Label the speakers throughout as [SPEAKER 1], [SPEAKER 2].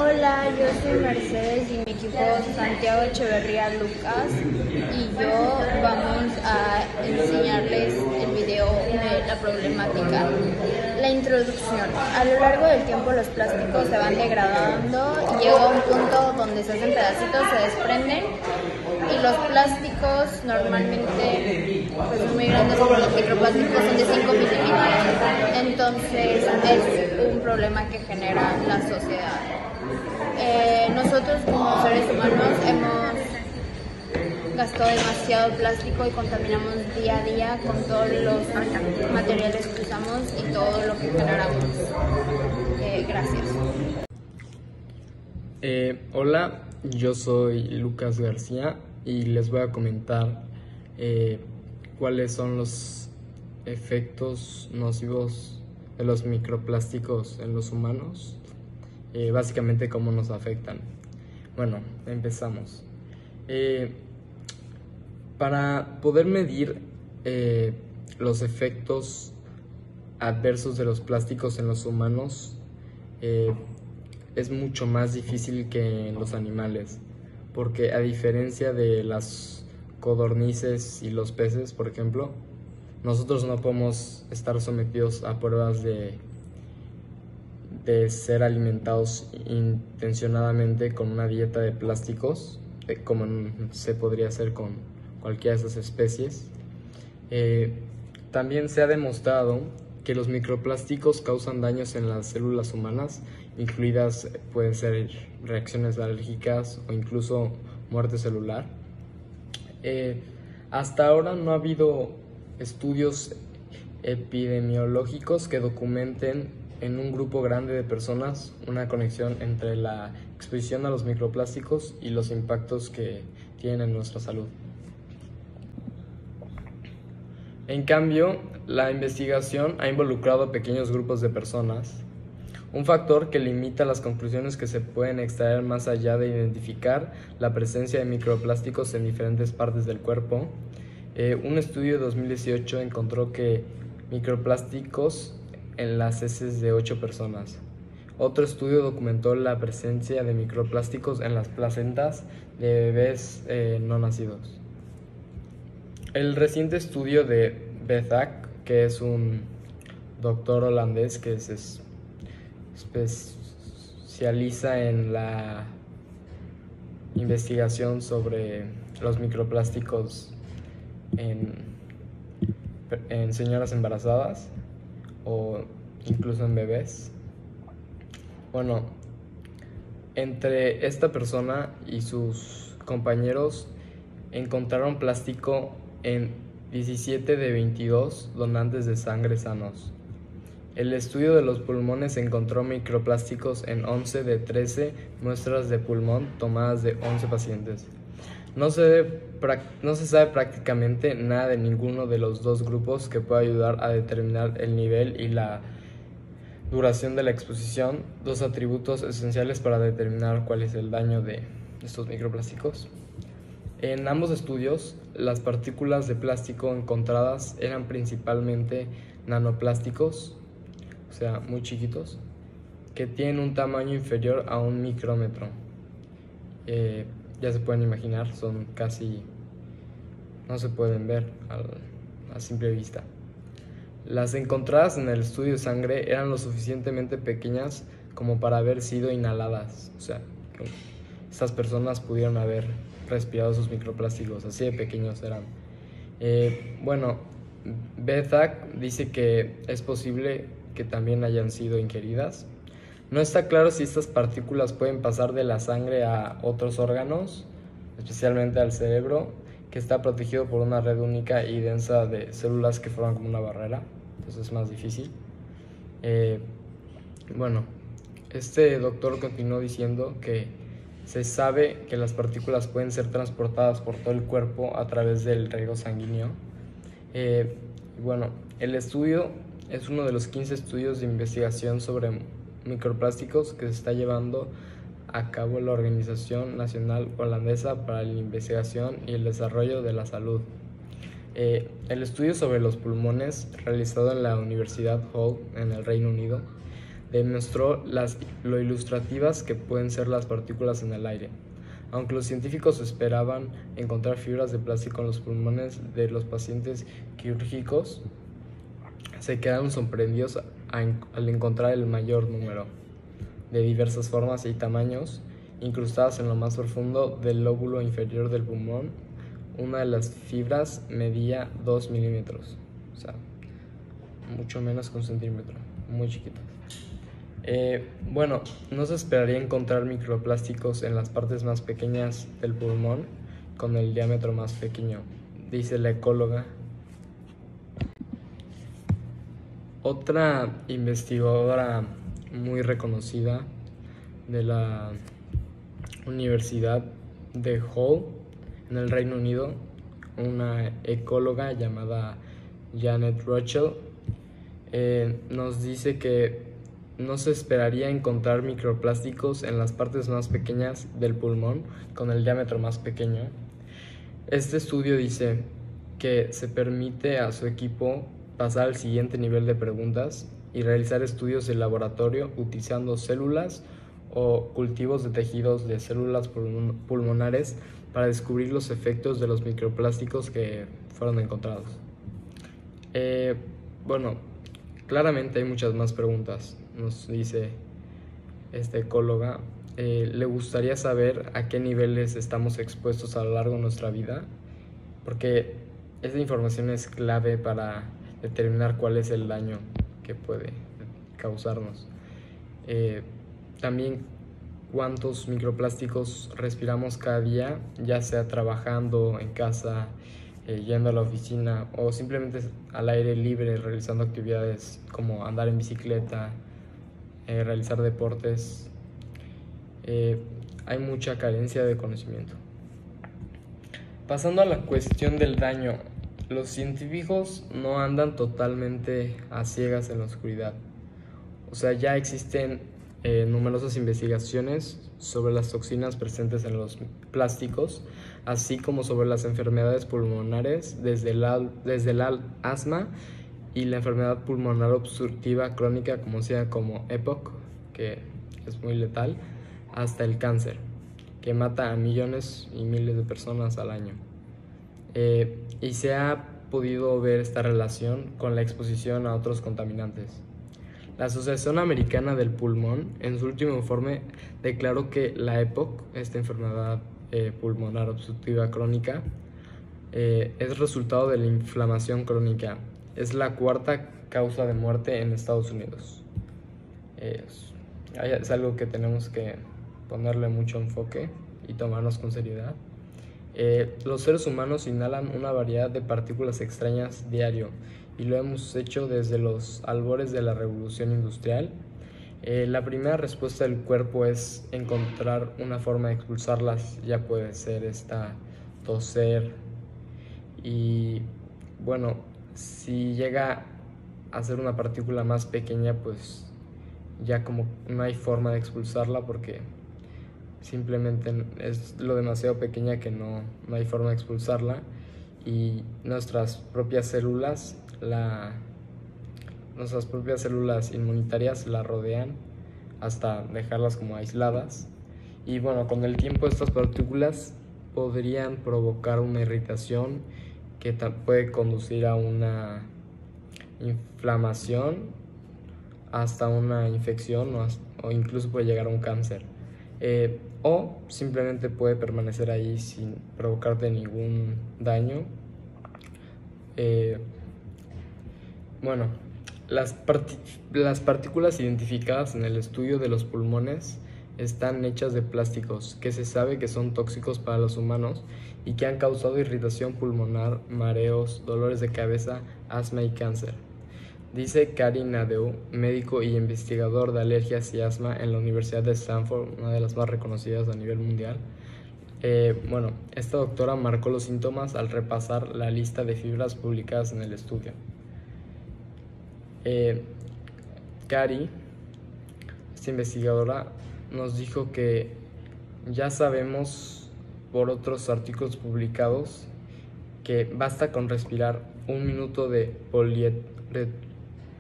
[SPEAKER 1] Hola, yo soy Mercedes y mi equipo Santiago Echeverría Lucas y yo vamos a enseñarles el video de la problemática. La introducción. A lo largo del tiempo los plásticos se van degradando y llega a un punto donde se hacen pedacitos, se desprenden y los plásticos normalmente pues, son muy grandes, como los microplásticos son de 5 milímetros, entonces es un problema que genera la sociedad. Nosotros como seres humanos hemos gastado demasiado plástico y contaminamos día a día con todos los materiales que usamos y todo lo que generamos. Gracias.
[SPEAKER 2] Hola, yo soy Lucas García y les voy a comentar cuáles son los efectos nocivos de los microplásticos en los humanos. Básicamente cómo nos afectan. Bueno, empezamos. Para poder medir los efectos adversos de los plásticos en los humanos es mucho más difícil que en los animales, porque a diferencia de las codornices y los peces, por ejemplo, nosotros no podemos estar sometidos a pruebas de ser alimentados intencionadamente con una dieta de plásticos, como se podría hacer con cualquiera de esas especies. También se ha demostrado que los microplásticos causan daños en las células humanas, incluidas pueden ser reacciones alérgicas o incluso muerte celular. Hasta ahora no ha habido estudios epidemiológicos que documenten en un grupo grande de personas una conexión entre la exposición a los microplásticos y los impactos que tienen en nuestra salud. En cambio, la investigación ha involucrado a pequeños grupos de personas, un factor que limita las conclusiones que se pueden extraer más allá de identificar la presencia de microplásticos en diferentes partes del cuerpo. Un estudio de 2018 encontró que microplásticos en las heces de 8 personas. Otro estudio documentó la presencia de microplásticos en las placentas de bebés no nacidos. El reciente estudio de Bethak, que es un doctor holandés que se especializa en la investigación sobre los microplásticos en señoras embarazadas o incluso en bebés. Bueno, entre esta persona y sus compañeros encontraron plástico en 17 de 22 donantes de sangre sanos. El estudio de los pulmones encontró microplásticos en 11 de 13 muestras de pulmón tomadas de 11 pacientes. No se sabe prácticamente nada de ninguno de los dos grupos que pueda ayudar a determinar el nivel y la duración de la exposición, dos atributos esenciales para determinar cuál es el daño de estos microplásticos. En ambos estudios, las partículas de plástico encontradas eran principalmente nanoplásticos, o sea, muy chiquitos, que tienen un tamaño inferior a 1 micrómetro. Ya se pueden imaginar, son casi, no se pueden ver a simple vista. Las encontradas en el estudio de sangre eran lo suficientemente pequeñas como para haber sido inhaladas, o sea, que estas personas pudieron haber respirado esos microplásticos, así de pequeños eran. Bueno, Bethak dice que es posible que también hayan sido ingeridas. No está claro si estas partículas pueden pasar de la sangre a otros órganos, especialmente al cerebro, que está protegido por una red única y densa de células que forman como una barrera, entonces es más difícil. Bueno, este doctor continuó diciendo que se sabe que las partículas pueden ser transportadas por todo el cuerpo a través del riego sanguíneo. Bueno, el estudio es uno de los 15 estudios de investigación sobre microplásticos que se está llevando a cabo la Organización Nacional Holandesa para la Investigación y el Desarrollo de la Salud. El estudio sobre los pulmones, realizado en la Universidad Hull en el Reino Unido, demostró lo ilustrativas que pueden ser las partículas en el aire. Aunque los científicos esperaban encontrar fibras de plástico en los pulmones de los pacientes quirúrgicos, se quedaron sorprendidos al encontrar el mayor número de diversas formas y tamaños incrustadas en lo más profundo del lóbulo inferior del pulmón. Una de las fibras medía 2 milímetros, o sea, mucho menos que un centímetro, muy chiquitas. Bueno, no se esperaría encontrar microplásticos en las partes más pequeñas del pulmón con el diámetro más pequeño, dice la ecóloga. Otra investigadora muy reconocida de la Universidad de Hull en el Reino Unido, una ecóloga llamada Janet Rochelle, nos dice que no se esperaría encontrar microplásticos en las partes más pequeñas del pulmón con el diámetro más pequeño. Este estudio dice que se permite a su equipo pasar al siguiente nivel de preguntas y realizar estudios de laboratorio utilizando células o cultivos de tejidos de células pulmonares para descubrir los efectos de los microplásticos que fueron encontrados. Bueno, claramente hay muchas más preguntas, nos dice esta ecóloga. Le gustaría saber a qué niveles estamos expuestos a lo largo de nuestra vida, porque esa información es clave para determinar cuál es el daño que puede causarnos. También cuántos microplásticos respiramos cada día, ya sea trabajando en casa, yendo a la oficina o simplemente al aire libre realizando actividades como andar en bicicleta, realizar deportes. Hay mucha carencia de conocimiento. Pasando a la cuestión del daño, los científicos no andan totalmente a ciegas en la oscuridad. O sea, ya existen numerosas investigaciones sobre las toxinas presentes en los plásticos, así como sobre las enfermedades pulmonares, desde el asma y la enfermedad pulmonar obstructiva crónica, conocida como EPOC, que es muy letal, hasta el cáncer, que mata a millones y miles de personas al año. Y se ha podido ver esta relación con la exposición a otros contaminantes. La Asociación Americana del Pulmón, en su último informe, declaró que la EPOC, esta enfermedad pulmonar obstructiva crónica, es resultado de la inflamación crónica. Es la cuarta causa de muerte en Estados Unidos. Es algo que tenemos que ponerle mucho enfoque y tomarnos con seriedad. Los seres humanos inhalan una variedad de partículas extrañas diario y lo hemos hecho desde los albores de la revolución industrial. La primera respuesta del cuerpo es encontrar una forma de expulsarlas, ya puede ser toser, y bueno, si llega a ser una partícula más pequeña, pues ya como no hay forma de expulsarla porque simplemente es lo demasiado pequeña que no hay forma de expulsarla, y nuestras propias células inmunitarias la rodean hasta dejarlas como aisladas. Y bueno, con el tiempo estas partículas podrían provocar una irritación que puede conducir a una inflamación, hasta una infección o incluso puede llegar a un cáncer. O simplemente puede permanecer ahí sin provocarte ningún daño. Bueno, las partículas identificadas en el estudio de los pulmones están hechas de plásticos que se sabe que son tóxicos para los humanos y que han causado irritación pulmonar, mareos, dolores de cabeza, asma y cáncer. Dice Kari Nadeau, médico y investigador de alergias y asma en la Universidad de Stanford, una de las más reconocidas a nivel mundial. Bueno, esta doctora marcó los síntomas al repasar la lista de fibras publicadas en el estudio. Kari, esta investigadora, nos dijo que ya sabemos por otros artículos publicados que basta con respirar 1 minuto de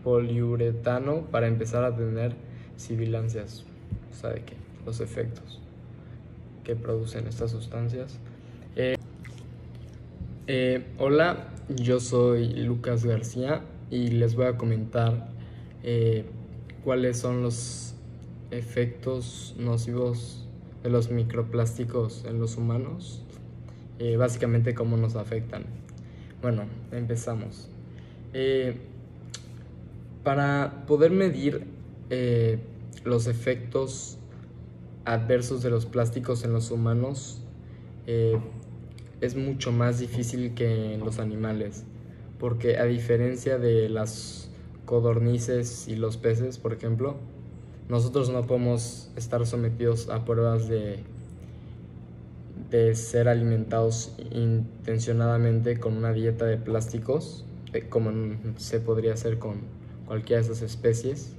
[SPEAKER 2] poliuretano para empezar a tener sibilancias, o sea, de que los efectos que producen estas sustancias. Hola, yo soy Lucas García y les voy a comentar cuáles son los efectos nocivos de los microplásticos en los humanos, básicamente cómo nos afectan. Bueno, empezamos. Para poder medir los efectos adversos de los plásticos en los humanos, es mucho más difícil que en los animales, porque a diferencia de las codornices y los peces, por ejemplo, nosotros no podemos estar sometidos a pruebas de ser alimentados intencionadamente con una dieta de plásticos, como se podría hacer con cualquiera de esas especies.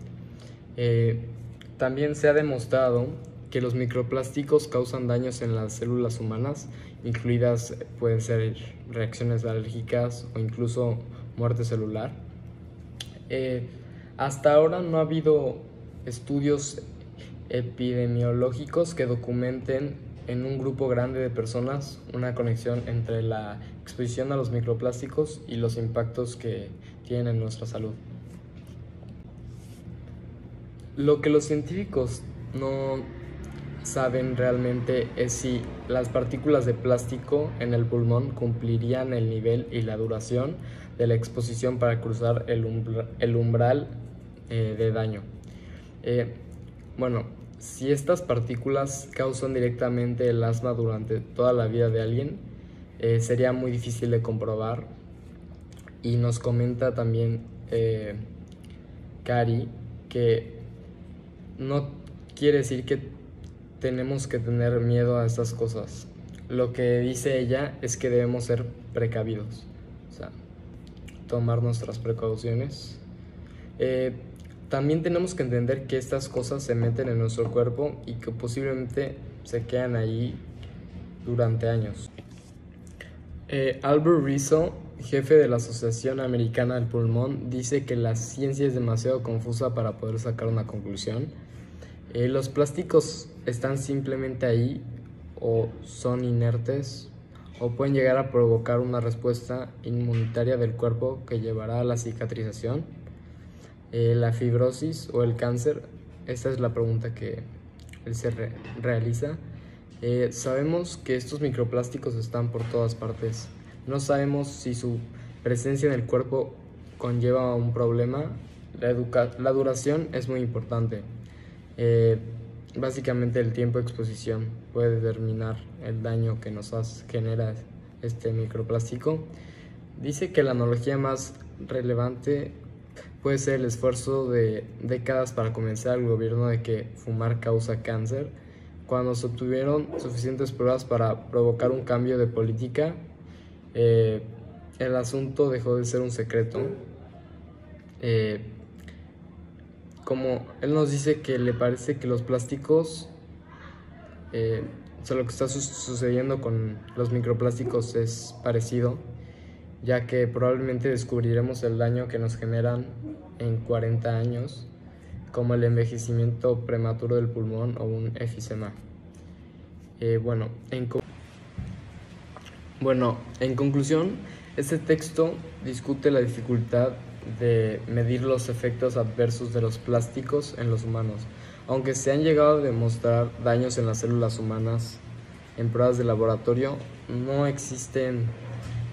[SPEAKER 2] También se ha demostrado que los microplásticos causan daños en las células humanas, incluidas pueden ser reacciones alérgicas o incluso muerte celular. Hasta ahora no ha habido estudios epidemiológicos que documenten en un grupo grande de personas una conexión entre la exposición a los microplásticos y los impactos que tienen en nuestra salud. Lo que los científicos no saben realmente es si las partículas de plástico en el pulmón cumplirían el nivel y la duración de la exposición para cruzar el umbral de daño. Bueno, si estas partículas causan directamente el asma durante toda la vida de alguien, sería muy difícil de comprobar. Y nos comenta también Cari que no quiere decir que tenemos que tener miedo a estas cosas. Lo que dice ella es que debemos ser precavidos, o sea, tomar nuestras precauciones. También tenemos que entender que estas cosas se meten en nuestro cuerpo y que posiblemente se quedan ahí durante años. Albert Rizzo, jefe de la Asociación Americana del Pulmón, dice que la ciencia es demasiado confusa para poder sacar una conclusión. Los plásticos están simplemente ahí, o son inertes, o pueden llegar a provocar una respuesta inmunitaria del cuerpo que llevará a la cicatrización, la fibrosis o el cáncer. Esta es la pregunta que él se realiza. Sabemos que estos microplásticos están por todas partes. No sabemos si su presencia en el cuerpo conlleva un problema. La duración es muy importante. Básicamente el tiempo de exposición puede determinar el daño que nos genera este microplástico. Dice que la analogía más relevante puede ser el esfuerzo de décadas para convencer al gobierno de que fumar causa cáncer. Cuando se obtuvieron suficientes pruebas para provocar un cambio de política, el asunto dejó de ser un secreto. Como él nos dice que le parece que los plásticos, o sea, lo que está sucediendo con los microplásticos es parecido, ya que probablemente descubriremos el daño que nos generan en 40 años, como el envejecimiento prematuro del pulmón o un efisema. En conclusión, este texto discute la dificultad de medir los efectos adversos de los plásticos en los humanos. Aunque se han llegado a demostrar daños en las células humanas en pruebas de laboratorio, no existen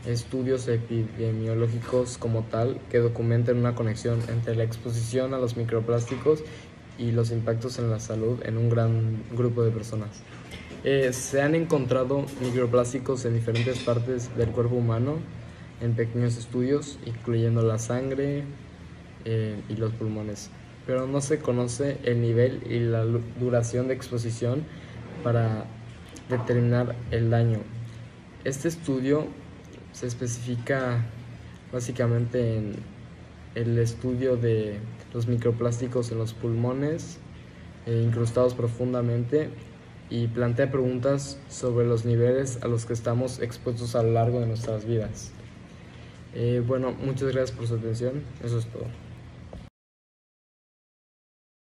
[SPEAKER 2] estudios epidemiológicos como tal que documenten una conexión entre la exposición a los microplásticos y los impactos en la salud en un gran grupo de personas. Se han encontrado microplásticos en diferentes partes del cuerpo humano en pequeños estudios, incluyendo la sangre y los pulmones, pero no se conoce el nivel y la duración de exposición para determinar el daño. Este estudio se especifica básicamente en el estudio de los microplásticos en los pulmones incrustados profundamente, y plantea preguntas sobre los niveles a los que estamos expuestos a lo largo de nuestras vidas. Muchas gracias por su atención. Eso es todo.